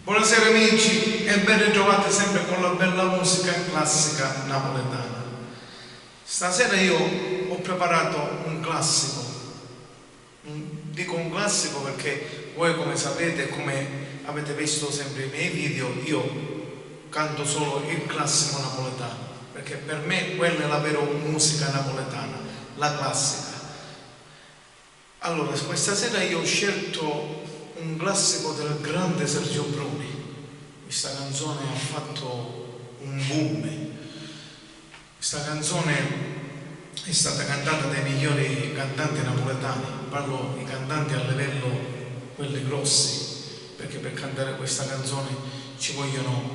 Buonasera amici e ben ritrovati sempre con la bella musica classica napoletana. Stasera io ho preparato un classico, dico un classico perché voi come sapete, come avete visto sempre i miei video, io canto solo il classico napoletano, perché per me quella è la vera musica napoletana, la classica. Allora, questa sera io ho scelto un classico del grande Sergio Bruni. Questa canzone ha fatto un boom. Questa canzone è stata cantata dai migliori cantanti napoletani, parlo di cantanti a livello quelli grossi, perché per cantare questa canzone ci vogliono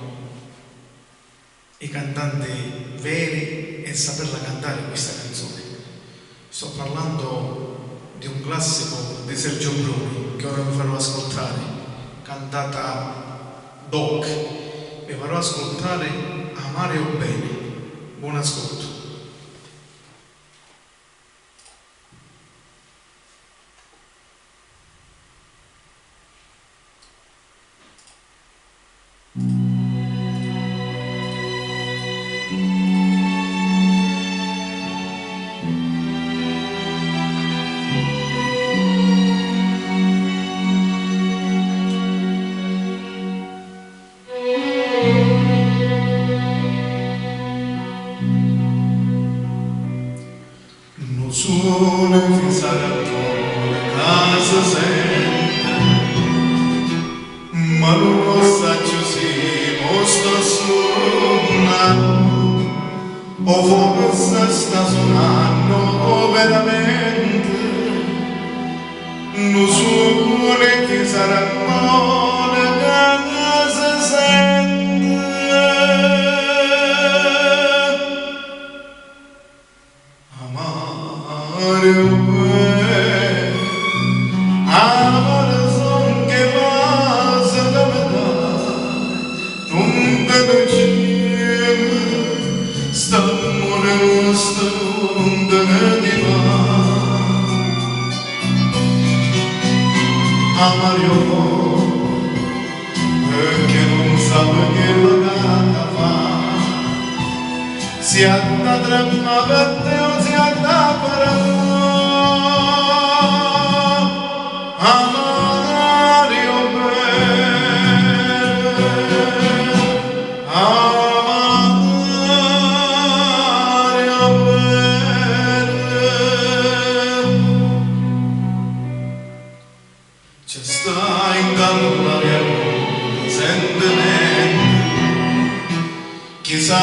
i cantanti veri e saperla cantare questa canzone. Sto parlando di un classico di Sergio Bruni che ora vi farò ascoltare, cantata Doc. Vi farò ascoltare Amare o Bene. Buon ascolto. Sole che sarà tua casa sente, ma non lo saggio si mostra suonando, o forse sta suonando veramente. Non sole che sarà tua casa sente. Amare son che passa da metà, non te ne cielo, sta morendo, non te ne va. Amare perché non sa che la gata fa, si atta tremma per te o si atta per te. C'è sta in l'aria sentimento, chissà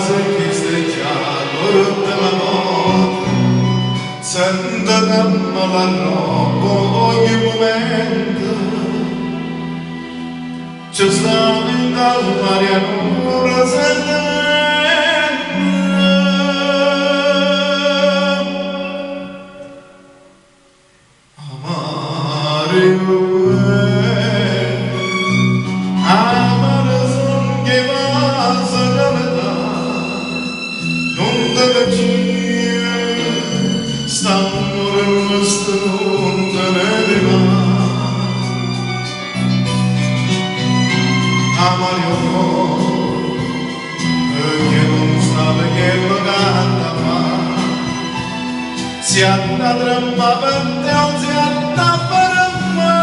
se festeggiamo rotta la notte, sente damma la roba ogni momento. C'è sta in l'aria sentimento, amare amare son che passa da metà, non te ne cielo, sta morendo, non te ne va. Amare perché non sa che lo canta fa, si atta tremma per te o si atta per me.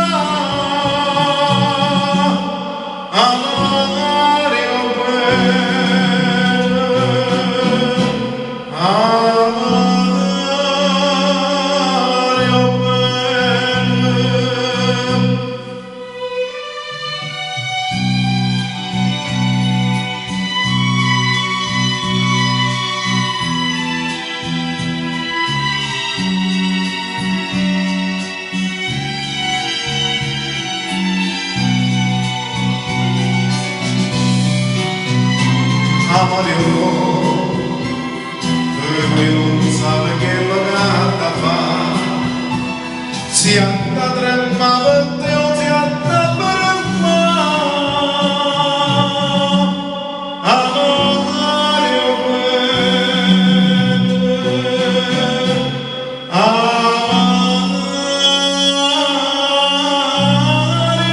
Amare o bene, amare o bene. Amare perché non sa che lo canta fa, si atta tremma per te o si atta per me. Amare o bene, amare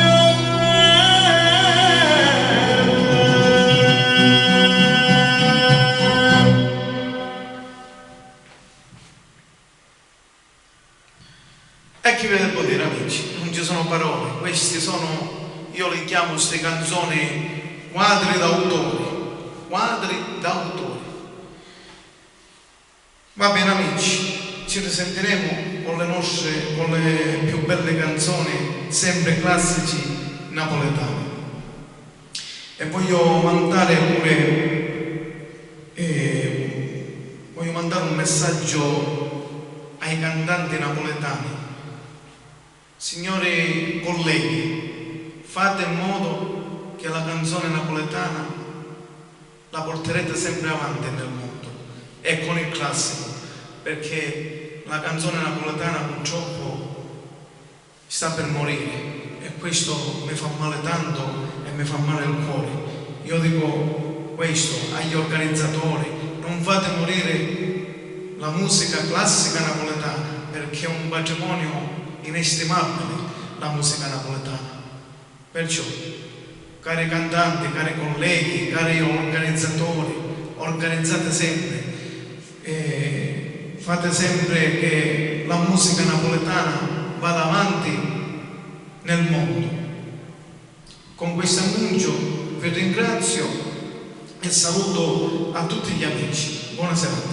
o bene. E che vi devo dire, amici? Non ci sono parole, questi sono, io li chiamo queste canzoni quadri d'autore. Va bene amici, ci risentiremo con le più belle canzoni, sempre classici napoletani. E voglio mandare un messaggio ai cantanti napoletani. Signori colleghi, fate in modo che la canzone napoletana la porterete sempre avanti nel mondo e con il classico, perché la canzone napoletana purtroppo sta per morire e questo mi fa male tanto e mi fa male il cuore. Io dico questo agli organizzatori: non fate morire la musica classica napoletana, perché è un patrimonio inestimabile la musica napoletana. Perciò, cari cantanti, cari colleghi, cari organizzatori, organizzate sempre, fate sempre che la musica napoletana vada avanti nel mondo. Con questo annuncio vi ringrazio e saluto a tutti gli amici. Buona serata.